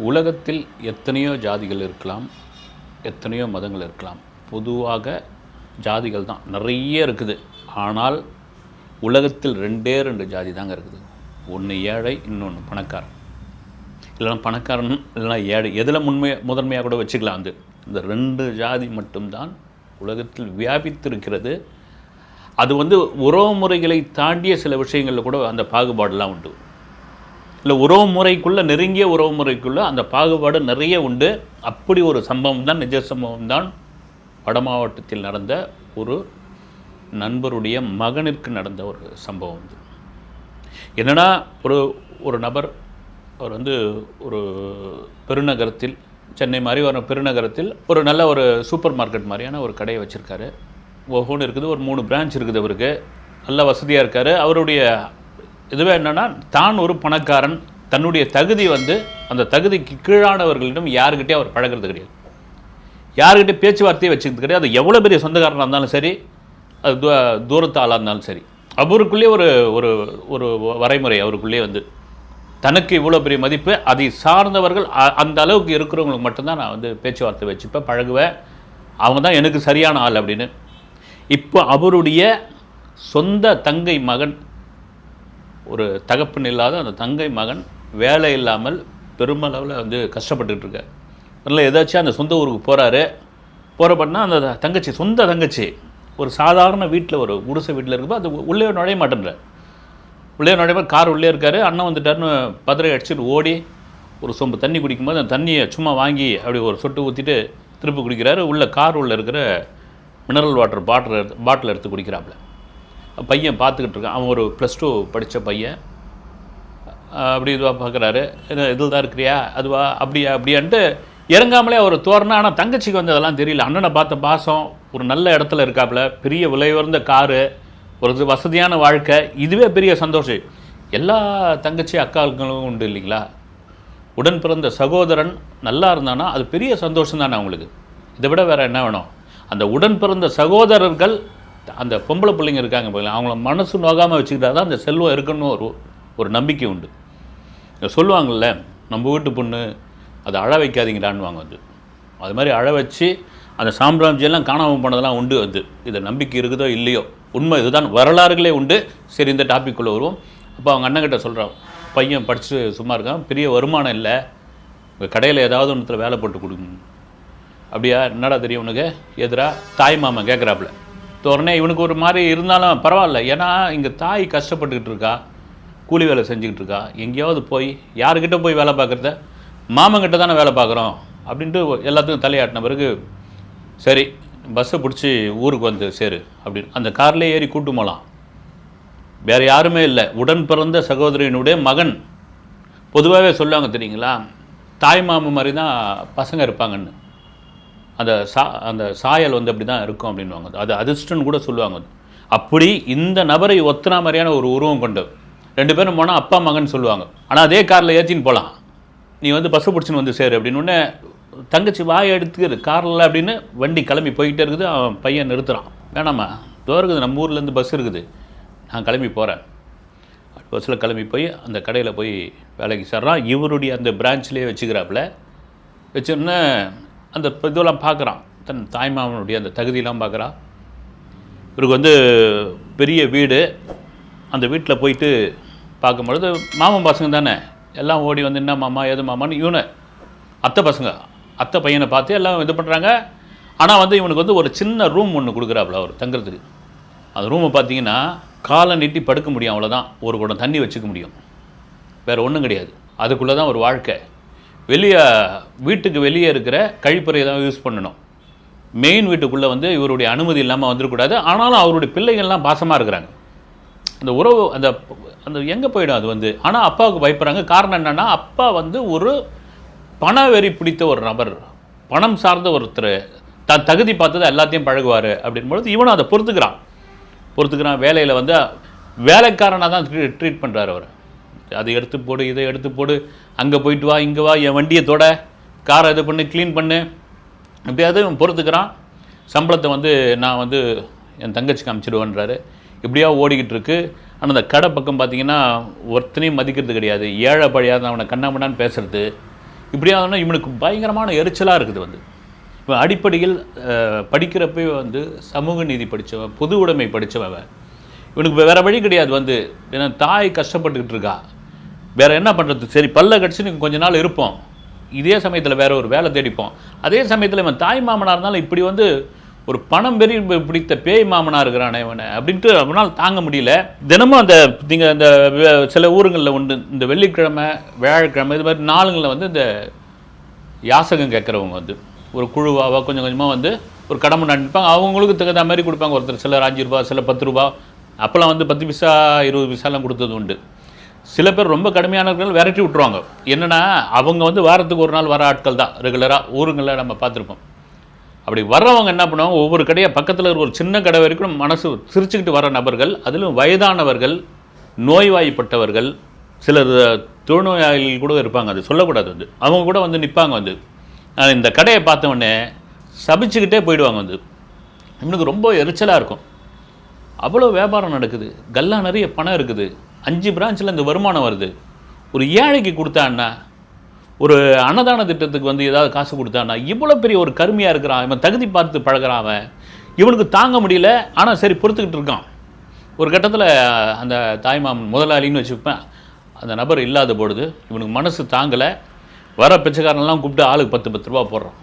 உலகத்தில் எத்தனையோ ஜாதிகள் இருக்கலாம், எத்தனையோ மதங்கள் இருக்கலாம். பொதுவாக ஜாதிகள் தான் நிறைய இருக்குது. ஆனால் உலகத்தில் ரெண்டே ரெண்டு ஜாதி தாங்க இருக்குது. ஒன்று ஏழை, இன்னொன்று பணக்காரன். இல்லைனா பணக்காரன் இல்லைனா ஏழை, எதில் முதன்மையாக கூட வச்சுக்கலாம். இந்த ரெண்டு ஜாதி மட்டும்தான் உலகத்தில் வியாபித்திருக்கிறது. அது உறவு முறைகளை தாண்டிய சில விஷயங்களில் கூட அந்த பாகுபாடெல்லாம் உண்டு. இல்லை உறவு முறைக்குள்ளே, நெருங்கிய உறவு முறைக்குள்ளே அந்த பாகுபாடு நிறைய உண்டு. அப்படி ஒரு சம்பவம் தான், நிஜ சம்பவம் தான் வட மாவட்டத்தில் நடந்த ஒரு நண்பருடைய மகனிற்கு நடந்த ஒரு சம்பவம். என்னென்னா ஒரு நபர், அவர் ஒரு பெருநகரத்தில், சென்னை மாதிரி ஒரு பெருநகரத்தில் ஒரு நல்ல ஒரு சூப்பர் மார்க்கெட் மாதிரியான ஒரு கடையை வச்சுருக்காரு. ஒவ்வொன்று இருக்குது, ஒரு 3 பிரான்ச் இருக்குது. அவருக்கு நல்ல வசதியாக இருக்கார். அவருடைய இதுவே என்னென்னா, தான் ஒரு பணக்காரன், தன்னுடைய தகுதி அந்த தகுதிக்கு கீழானவர்களிடம் யாருக்கிட்டே அவர் பழகிறது கிடையாது, யாருக்கிட்டே பேச்சுவார்த்தையை வச்சுக்கிறது கிடையாது. அது எவ்வளோ பெரிய சொந்தக்காரனாக இருந்தாலும் சரி, அது தூரத்து ஆளாக இருந்தாலும் சரி, அவருக்குள்ளே ஒரு ஒரு வரைமுறை அவருக்குள்ளே தனக்கு இவ்வளோ பெரிய மதிப்பு, அதை சார்ந்தவர்கள் அந்த அளவுக்கு இருக்கிறவங்களுக்கு மட்டும்தான் நான் பேச்சுவார்த்தை வச்சுப்பேன், பழகுவேன், அவங்க தான் எனக்கு சரியான ஆள் அப்படின்னு. இப்போ அவருடைய சொந்த தங்கை மகன், ஒரு தகப்பன் இல்லாத அந்த தங்கை மகன் வேலை இல்லாமல் பெருமளவில் கஷ்டப்பட்டுட்டு இருக்கார். அதில் ஏதாச்சும் அந்த சொந்த ஊருக்கு போகிறப்பன்னா அந்த தங்கச்சி, சொந்த தங்கச்சி, ஒரு சாதாரண வீட்டில், ஒரு குடிசை வீட்டில் இருக்கப்போ அது உள்ளே நுழைய மாட்டேன்றார். உள்ளே நுழைய கார் உள்ளே இருக்கார். அண்ணன் வந்துட்டார்னு பதறை அடிச்சுட்டு ஓடி ஒரு சொம்பு தண்ணி குடிக்கும்போது அந்த தண்ணியை சும்மா வாங்கி அப்படி ஒரு சொட்டு ஊற்றிட்டு திருப்பி குடிக்கிறாரு. கார் உள்ளே இருக்கிற மினரல் வாட்டர் பாட்டில் எடுத்து குடிக்கிறாப்புல. பையன் பார்த்துக்கிட்டு இருக்கான். அவன் ஒரு +2 படித்த பையன். அப்படி இதுவாக பார்க்குறாரு. இதில் தான் இருக்கிறியா, அதுவா, அப்படியான்ட்டு இறங்காமலே அவர் தோறனா. ஆனால் தங்கச்சிக்கு அதெல்லாம் தெரியல. அண்ணனை பார்த்த பாசம், ஒரு நல்ல இடத்துல இருக்காப்புல, பெரிய விலை உயர்ந்த காரு, ஒரு வசதியான வாழ்க்கை, இதுவே பெரிய சந்தோஷம். எல்லா தங்கச்சி அக்காக்களும் உண்டு இல்லைங்களா? உடன் பிறந்த சகோதரன் நல்லா இருந்தானா அது பெரிய சந்தோஷம் தானே அவங்களுக்கு. இதை விட வேறு என்ன வேணும்? அந்த உடன் பிறந்த சகோதரர்கள், அந்த பொம்பளை பிள்ளைங்க இருக்காங்க போல, அவங்கள மனசு நோகாமல் வச்சுக்கிட்டா தான் அந்த செல்வம் இருக்குன்னு ஒரு நம்பிக்கை உண்டு. சொல்லுவாங்கள்ல, நம்ம வீட்டு பொண்ணு அதை அழ வைக்காதீங்கடான்னு அது மாதிரி அழ வச்சு அந்த சாம்ராஜ்யெல்லாம் காணாமல் போனதெல்லாம் உண்டு. இதை நம்பிக்கை இருக்குதோ இல்லையோ, உண்மை இதுதான், வரலாறுகளே உண்டு. சரி, இந்த டாபிக்குள்ளே வருவோம். அப்போ அவங்க அண்ணன்கிட்ட சொல்கிறான், பையன் படித்து சும்மா இருக்கான், பெரிய வருமானம் இல்லை, கடையில் ஏதாவது ஒன்றுத்தில் வேலை போட்டு கொடுங்க. அப்படியா, என்னடா தெரியும் உனக்கு, எதிரா தாய் மாமன் கேட்குறாப்புல. உடனே இவனுக்கு ஒரு மாதிரி இருந்தாலும் பரவாயில்ல, ஏன்னா இங்கே தாய் கஷ்டப்பட்டுக்கிட்டு இருக்கா, கூலி வேலை செஞ்சுக்கிட்டு இருக்கா, எங்கேயாவது போய் யாருக்கிட்ட போய் வேலை பார்க்குறத, மாமன்கிட்ட தானே வேலை பார்க்குறோம் அப்படின்ட்டு எல்லாத்துக்கும் தலையாட்டின பிறகு, சரி பஸ்ஸை பிடிச்சி ஊருக்கு சேரு அப்படின்னு அந்த கார்லேயே ஏறி கூட்டு போகலாம். வேறு யாருமே இல்லை, உடன் பிறந்த சகோதரியினுடைய மகன். பொதுவாகவே சொல்லுவாங்க தெரியுங்களா, தாய் மாமன் மாதிரி தான் பசங்க இருப்பாங்கன்னு. அந்த சாயல் அப்படி தான் இருக்கும் அப்படின்வாங்க. அது அதிர்ஷ்டன்னு கூட சொல்லுவாங்க. அப்படி இந்த நபரை ஒத்தனா மாதிரியான ஒரு உருவம் கொண்டு 2 பேரும் போனால் அப்பா மகன் சொல்லுவாங்க. ஆனால் அதே காரில் ஏற்றின்னு போகலாம், நீ பஸ்ஸை பிடிச்சின்னு சேரு அப்படின்னு. உடனே தங்கச்சி வாயை எடுத்துக்கிது காரில் அப்படின்னு வண்டி கிளம்பி போய்கிட்டே இருக்குது. அவன் பையன் நிறுத்துகிறான், வேணாம்மா தோ இருக்குது, நம்ம ஊர்லேருந்து பஸ் இருக்குது, நான் கிளம்பி போகிறேன். பஸ்ஸில் கிளம்பி போய் அந்த கடையில் போய் வேலைக்கு சேர்றான். இவருடைய அந்த பிரான்ச்லேயே வச்சுக்கிறாப்புல. வச்சோன்னே அந்த இதெல்லாம் பார்க்குறான், தன் தாய்மாமனுடைய அந்த தகுதியெல்லாம் பார்க்குறான். இவருக்கு பெரிய வீடு. அந்த வீட்டில் போயிட்டு பார்க்கும்பொழுது மாமன் பசங்க தானே, எல்லாம் ஓடி என்ன மாமா ஏது மாமான்னு இவனை அத்தை பையனை பார்த்து எல்லாம் இது பண்ணுறாங்க. ஆனால் இவனுக்கு ஒரு சின்ன ரூம் ஒன்று கொடுக்குறாப்புல அவர் தங்குறதுக்கு. அந்த ரூமை பார்த்தீங்கன்னா காலை நீட்டி படுக்க முடியும், அவ்வளோதான். ஒரு குடம் தண்ணி வச்சுக்க முடியும், வேறு ஒன்றும் கிடையாது. அதுக்குள்ளே தான் ஒரு வாழ்க்கை. வீட்டுக்கு வெளியே இருக்கிற கழிப்பறையை தான் யூஸ் பண்ணணும். மெயின் வீட்டுக்குள்ளே இவருடைய அனுமதி இல்லாமல் வந்துடக்கூடாது. ஆனாலும் அவருடைய பிள்ளைகள்லாம் பாசமாக இருக்கிறாங்க. அந்த உறவு அந்த எங்கே போயிடும் அது ஆனால் அப்பாவுக்கு பயப்படுறாங்க. காரணம் என்னென்னா, அப்பா ஒரு பண வெறி பிடித்த ஒரு நபர், பணம் சார்ந்த ஒருத்தர், தான் தகுதி பார்த்ததை எல்லாத்தையும் பழகுவார் அப்படின்பொழுது இவனும் அதை பொறுத்துக்கிறான். வேலையில் வேலைக்காரனாக தான் ட்ரீட் பண்ணுறாரு அவர். அதை எடுத்து போடு, இதை எடுத்து போடு, அங்கே போயிட்டு வா, இங்கே வா, என் வண்டியை தொட, காரை இது பண்ணு, க்ளீன் பண்ணு, எப்படியாவது இவன் பொறுத்துக்கிறான். சம்பளத்தை நான் என் தங்கச்சிக்கு அனுப்பிச்சிடுவேன்றாரு. இப்படியா ஓடிக்கிட்டு இருக்கு. ஆனால் அந்த கடை பக்கம் பார்த்திங்கன்னா ஒருத்தனையும் மதிக்கிறது கிடையாது. ஏழை பழையாது அவனை கண்ணாமண்ணான்னு பேசுகிறது. இப்படியாகனா இவனுக்கு பயங்கரமான எரிச்சலாக இருக்குது வந்து. இப்போ அடிப்படையில் படிக்கிறப்பே வந்து சமூக நீதி படித்தவன், பொது உடைமை படித்தவன், இவனுக்கு வேறு வழி கிடையாது வந்து. ஏன்னா தாய் கஷ்டப்பட்டுக்கிட்டு இருக்கா, வேறு என்ன பண்ணுறது, சரி பல்ல கடிச்சு கொஞ்ச நாள் இருப்போம், இதே சமயத்தில் வேறு ஒரு வேலை தேடிப்போம். அதே சமயத்தில் இவன் தாய் மாமனாக இருந்தாலும் இப்படி வந்து ஒரு பணம் பெரிய பிடித்த பேய் மாமனாக இருக்கிறானே இவனை அப்படின்ட்டு அவனால் தாங்க முடியல. தினமும் அந்த நீங்கள் அந்த சில ஊருங்களில் உண்டு, இந்த வெள்ளிக்கிழமை வியாழக்கிழமை இது மாதிரி நாளுங்களில் வந்து இந்த யாசகம் கேட்குறவங்க வந்து ஒரு குழுவாக கொஞ்சம் கொஞ்சமாக வந்து ஒரு கடமை நினைப்பாங்க. அவங்களுக்கு தகுந்த மாதிரி கொடுப்பாங்க. ஒருத்தர் சிலர் 5 ரூபா, சில 10 ரூபா, அப்போல்லாம் வந்து 10 பைசா 20 பைசாலாம் கொடுத்தது உண்டு. சில பேர் ரொம்ப கடுமையானவர்கள் விரட்டி விட்ருவாங்க. என்னென்னா அவங்க வந்து வாரத்துக்கு ஒரு நாள் வர ஆட்கள் தான், ரெகுலராக ஊருங்களில் நம்ம பார்த்துருப்போம். அப்படி வர்றவங்க என்ன பண்ணுவாங்க, ஒவ்வொரு கடையாக பக்கத்தில் இருக்கிற ஒரு சின்ன கடை வரைக்கும் மனசு சிரிச்சுக்கிட்டு வர நபர்கள், அதிலும் வயதானவர்கள், நோய்வாய்ப்பட்டவர்கள், சிலர் தொழுநோயாளிகள் கூட இருப்பாங்க, அது சொல்லக்கூடாது வந்து. அவங்க கூட வந்து நிற்பாங்க வந்து. இந்த கடையை பார்த்தவொடனே சபிச்சுக்கிட்டே போயிடுவாங்க வந்து. இவனுக்கு ரொம்ப எரிச்சலாக இருக்கும். அவ்வளோ வியாபாரம் நடக்குது, கல்லா நிறைய பணம் இருக்குது, 5 பிரான்ச்சில் இந்த வருமானம் வருது. ஒரு ஏழைக்கு கொடுத்தான்னா, ஒரு அன்னதான திட்டத்துக்கு வந்து ஏதாவது காசு கொடுத்தான்னா, இவ்வளோ பெரிய ஒரு கருமையாக இருக்கிறான் இவன், தகுதி பார்த்து பழகிறான் அவன். இவனுக்கு தாங்க முடியல, ஆனால் சரி பொறுத்துக்கிட்டு இருக்கான். ஒரு கட்டத்தில் அந்த தாய்மாமன் முதலாளின்னு வச்சுப்பேன், அந்த நபர் இல்லாத பொழுது இவனுக்கு மனசு தாங்கலை. வர பிச்சைக்காரனெல்லாம் கூப்பிட்டு ஆளுக்கு 10 ரூபா போடுறான்.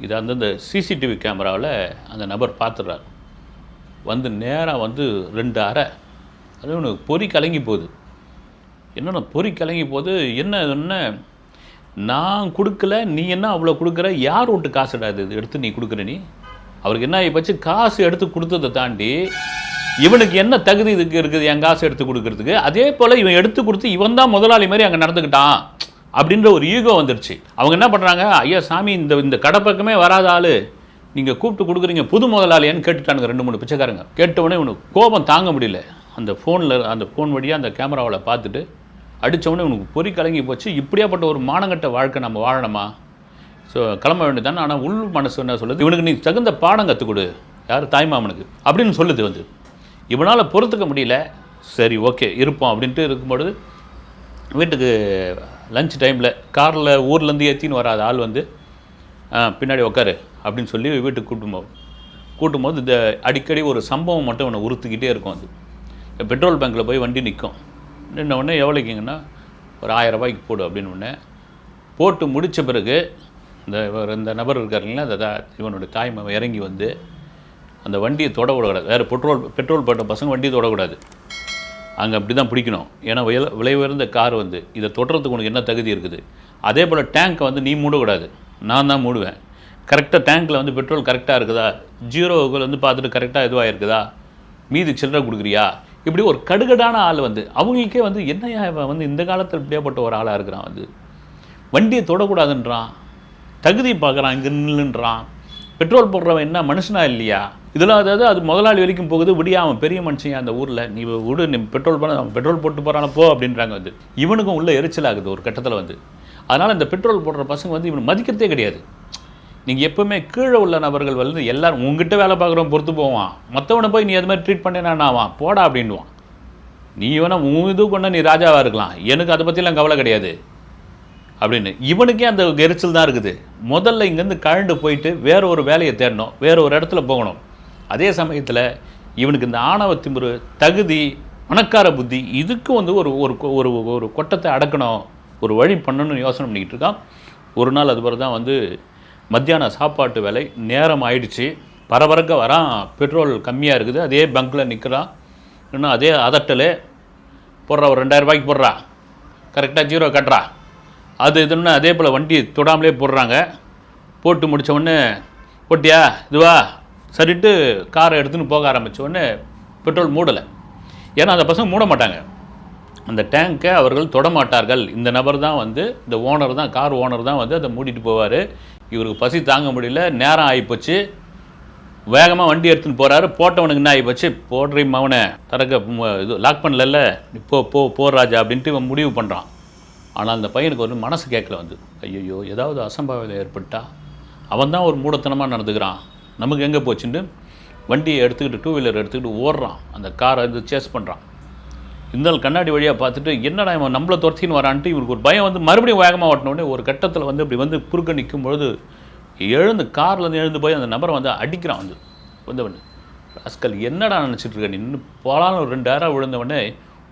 இதை வந்து இந்த சிசிடிவி கேமராவில் அந்த நபர் பார்த்துடுறார். வந்து நேராக வந்து 2 அறை, அது இவனுக்கு பொறி கலங்கி போகுது. என்னென்ன பொறி கலங்கி போகுது, என்ன நான் கொடுக்கல, நீ என்ன அவ்வளோ கொடுக்குற, யார் விட்டு காசு இடாது இது எடுத்து நீ கொடுக்குற நீ. அவருக்கு என்ன ஆகிப்போச்சு, காசு எடுத்து கொடுத்ததை தாண்டி இவனுக்கு என்ன தகுதி இதுக்கு இருக்குது என் காசு எடுத்து கொடுக்கறதுக்கு. அதே போல் இவன் எடுத்து கொடுத்து இவன் தான் முதலாளி மாதிரி அங்கே நடந்துக்கிட்டான் அப்படின்ற ஒரு ஈகோ வந்துடுச்சு. அவங்க என்ன பண்ணுறாங்க, ஐயா சாமி இந்த கடை பக்கமே வராத ஆள் நீங்கள் கூப்பிட்டு கொடுக்குறீங்க, புது முதலாளியான்னு கேட்டுட்டானுங்க 2-3 பிச்சைக்காரங்க. கேட்டவுடனே இவனுக்கு கோபம் தாங்க முடியல. அந்த ஃபோன் வழியாக அந்த கேமராவில் பார்த்துட்டு அடித்தவொடனே இவனுக்கு பொறி கலங்கி போச்சு. இப்படியாப்பட்ட ஒரு மானங்கட்ட வாழ்க்கை நம்ம வாழணுமா, ஸோ கிளம்ப வேண்டியதானே. ஆனால் உள் மனசு என்ன சொல்லுது, இவனுக்கு நீ தகுந்த பாடம் கற்றுக் கொடு, யார் தாய்மாமனுக்கு அப்படின்னு சொல்லுது வந்து. இவனால் பொறுத்துக்க முடியல, சரி ஓகே இருப்போம் அப்படின்ட்டு இருக்கும்பொழுது வீட்டுக்கு லஞ்ச் டைமில் காரில் ஊர்லேருந்து ஏற்றின்னு வராத ஆள் வந்து பின்னாடி உட்காரு அப்படின்னு சொல்லி வீட்டுக்கு கூட்டும்போது இந்த அடிக்கடி ஒரு சம்பவம் மட்டும் இவனை உறுத்துக்கிட்டே இருக்கும். அது பெட்ரோல் பங்கில் போய் வண்டி நிற்கும். நின்ன உடனே எவ்வளோக்கிங்கன்னா ஒரு 1000 ரூபாய்க்கு போடு அப்படின்னு ஒன்று போட்டு முடித்த பிறகு இந்த நபர் இருக்கார் இல்லைங்களா, அந்த இவனுடைய தாய்மாமன் இறங்கி வந்து அந்த வண்டியை தொட விடக்கூடாது. வேறு பெட்ரோல் போட்ட பசங்க வண்டியை தொடக்கூடாது, அங்கே அப்படி தான் பிடிக்கணும். ஏன்னா விலை உயர்ந்த கார் வந்து இதை தொடுறதுக்கு உனக்கு என்ன தகுதி இருக்குது. அதே போல் டேங்க்கை வந்து நீ மூடக்கூடாது, நான் தான் மூடுவேன். கரெக்டாக டேங்க்கில் வந்து பெட்ரோல் கரெக்டாக இருக்குதா, ஜீரோவுக்கு வந்து பார்த்துட்டு கரெக்டாக இதுவாக இருக்குதா, மீதி சில்லறை கொடுக்குறியா, இப்படி ஒரு கடுகடான ஆள் வந்து அவங்களுக்கே வந்து என்னையா வந்து இந்த காலத்தில் இப்படியாப்பட்ட ஒரு ஆளாக இருக்கிறான் வந்து. வண்டியை தொடக்கூடாதுன்றான், தகுதி பார்க்குறான், இங்கே நில்லுன்றான். பெட்ரோல் போடுறவன் என்ன மனுஷனா இல்லையா இதெல்லாம். அதாவது அது முதலாளி வரைக்கும் போகுது. விடியா அவன் பெரிய மனுஷன் அந்த ஊரில், நீ விடு, நீ பெட்ரோல் பண்ண, அவன் பெட்ரோல் போட்டு போகிறான போ அப்படின்றாங்க வந்து. இவனுக்கும் உள்ள எரிச்சலாகுது ஒரு கட்டத்தில் வந்து. அதனால் இந்த பெட்ரோல் போடுற பசங்க வந்து இவனை மதிக்கிறதே கிடையாது. நீங்கள் எப்போவுமே கீழே உள்ள நபர்கள் வந்து எல்லோரும் உங்ககிட்ட வேலை பார்க்குறவன் பொறுத்து போவான், மற்றவனை போய் நீ அது மாதிரி ட்ரீட் பண்ணேன்னா ஆவான், போடா அப்படின்வான். நீ வேணா உன் இது கொண்டா நீ ராஜாவாக இருக்கலாம், எனக்கு அதை பற்றிலாம் கவலை கிடையாது அப்படின்னு. இவனுக்கே அந்த எரிச்சல் தான் இருக்குது. முதல்ல இங்கேருந்து கழண்டு போயிட்டு வேற ஒரு வேலையை தேடணும், வேற ஒரு இடத்துல போகணும். அதே சமயத்தில் இவனுக்கு இந்த ஆணவ திமிரு, தகுதி, பணக்கார புத்தி, இதுக்கு வந்து ஒரு ஒரு ஒரு கொட்டத்தை அடக்கணும், ஒரு வழி பண்ணணும்னு யோசனை பண்ணிக்கிட்டு இருக்கான். ஒரு நாள் அது பிறகு தான் வந்து மத்தியான சாப்பாட்டு வேலை நேரம் ஆயிடுச்சு. பரபரக்க வரான், பெட்ரோல் கம்மியாக இருக்குது, அதே பங்கில் நிற்கிறான். இன்னும் அதே அதட்டலே போடுறா, ஒரு 2000 ரூபாய்க்கு போடுறா, கரெக்டாக ஜீரோ கட்டுறா, அது இதுன்னு அதே போல் வண்டி தொடாமலே போடுறாங்க. போட்டு முடித்த உடனே போட்டியா இதுவா சரிட்டு காரை எடுத்துன்னு போக ஆரம்பித்த உடனே பெட்ரோல் மூடலை. ஏன்னா அந்த பசங்க மூட மாட்டாங்க, அந்த டேங்கை அவர்கள் தொடமாட்டார்கள். இந்த நபர் தான் வந்து, இந்த ஓனர் தான், கார் ஓனர் தான் வந்து அதை மூடிட்டு போவார். இவருக்கு பசி தாங்க முடியல, நேரம் ஆகிப்போச்சு, வேகமாக வண்டி எடுத்துன்னு போகிறாரு. போட்டவனுக்கு என்ன ஆகிப்போச்சு, போடுறீ மவனை தரக்க இது லாக் பண்ணல, போ ராஜா அப்படின்ட்டு இவன் முடிவு பண்ணுறான். ஆனால் அந்த பையனுக்கு வந்து மனசு கேட்கல வந்து, ஐயோ ஏதாவது அசம்பாவிதம் ஏற்பட்டா, அவன் தான் ஒரு மூடத்தனமாக நடந்துக்கிறான், நமக்கு எங்கே போச்சுன்னு வண்டியை எடுத்துக்கிட்டு 2 வீலர் எடுத்துக்கிட்டு ஓடுறான். அந்த காரை வந்து சேஸ் பண்ணுறான். இந்த ஆள் கண்ணாடி வழியாக பார்த்துட்டு என்னடா இவன் நம்மளை துரத்தின்னு வரான்ட்டு இவருக்கு ஒரு பயம் வந்து மறுபடியும் வேகமாக ஓட்டினோடனே ஒரு கட்டத்தில் வந்து இப்படி வந்து குறுக்க நிற்கும் பொழுது எழுந்து கார்லேருந்து எழுந்து போய் அந்த நபரை வந்து அடிக்கிறான் வந்தவொடனே. ராஸ்கல் என்னடா நினச்சிட்டு இருக்க நின்று போலான்னு ஒரு 2 ஏரா விழுந்தவொடனே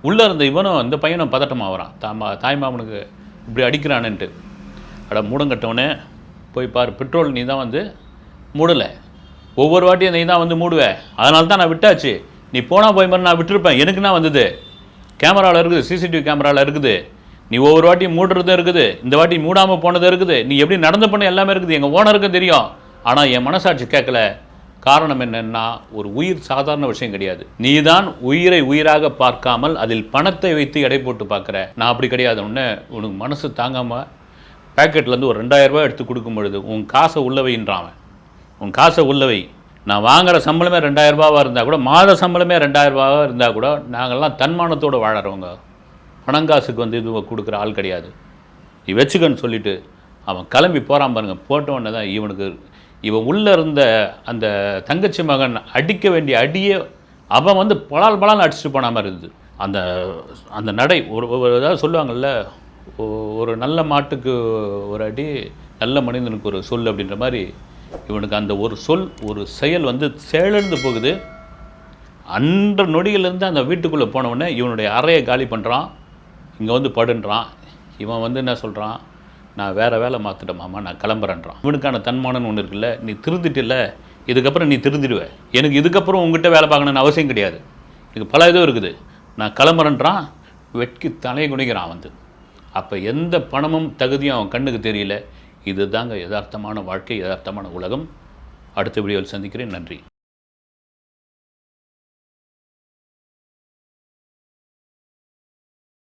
உள்ளே இருந்த இவனும் அந்த பையனும் பதட்டமாக வரான். தாய்மாமனுக்கு இப்படி அடிக்கிறானுன்ட்டு. மூடங்கட்டவனே போய் பாரு, பெட்ரோல் நீ தான் வந்து மூடலை, ஒவ்வொரு வாட்டியும் நீ தான் வந்து மூடுவேன், அதனால தான் நான் விட்டாச்சு, நீ போனால் போய் மாதிரி நான் விட்டுருப்பேன், எனக்குன்னா வந்தது, கேமராவில் இருக்குது, சிசிடிவி கேமராவில் இருக்குது, நீ ஒவ்வொரு வாட்டியும் மூடுறதும் இருக்குது, இந்த வாட்டி மூடாமல் போனதும் இருக்குது, நீ எப்படி நடந்து பண்ண எல்லாமே இருக்குது, எங்கள் ஓனருக்கும் தெரியும், ஆனால் என் மனசாட்சி கேட்கல. காரணம் என்னென்னா ஒரு உயிர் சாதாரண விஷயம் கிடையாது, நீ தான் உயிரை உயிராக பார்க்காமல் அதில் பணத்தை வைத்து எடை போட்டு பார்க்குற, நான் அப்படி கிடையாது. உடனே உனக்கு மனசு தாங்காமல் பேக்கெட்லேருந்து ஒரு 2000 ரூபாய் எடுத்து கொடுக்கும் பொழுது உன் காசை உள்ளவைன்றான். உன் காசை உள்ளவை, நான் வாங்குகிற சம்பளமே 2000 ரூபாவாக இருந்தால் கூட, மாத சம்பளமே 2000 ரூபாவாக இருந்தால் கூட, நாங்கள்லாம் தன்மானத்தோடு வாழறவங்க, பணங்காசுக்கு வந்து இது கொடுக்குற ஆள் கிடையாது, நீ வச்சுக்கன்னு சொல்லிவிட்டு அவன் கிளம்பி போகிறான் பாருங்க. போட்டவொடனே தான் இவன் உள்ளே இருந்த அந்த தங்கச்சி மகன் அடிக்க வேண்டிய அடியே அவன் வந்து பலால் அடிச்சுட்டு போன மாதிரி இருந்தது. அந்த அந்த நடை ஒரு ஏதாவது சொல்லுவாங்கள்ல, ஒரு நல்ல மாட்டுக்கு ஒரு அடி, நல்ல மனிதனுக்கு ஒரு சொல் அப்படின்ற மாதிரி இவனுக்கு அந்த ஒரு சொல் ஒரு செயல் வந்து செயலிழந்து போகுது. அன்ற நொடியிலேருந்து அந்த வீட்டுக்குள்ளே போனவுடனே இவனுடைய அறையை காலி பண்ணுறான், இங்கே வந்து படுன்றான். இவன் வந்து என்ன சொல்கிறான், நான் வேறு வேலை மாற்றிட்டேன் மாமா, நான் கிளம்புறேன்றான். இவனுக்கான தன்மானன்னு ஒன்று இருக்குல்ல, நீ திருந்திட்டில்ல, இதுக்கப்புறம் நீ திருந்திடுவேன், எனக்கு இதுக்கப்புறம் உங்ககிட்ட வேலை பார்க்கணுன்னு அவசியம் கிடையாது, எனக்கு பல இதுவும் இருக்குது, நான் கிளம்புறேன்றான். வெட்கி தலை குனிகிறான் வந்து. அப்போ எந்த பணமும் தகுதியும் அவன் கண்ணுக்கு தெரியல. இது தாங்க யதார்த்தமான வாழ்க்கை, யதார்த்தமான உலகம். அடுத்த வீடியோவில் சந்திக்கிறேன். நன்றி.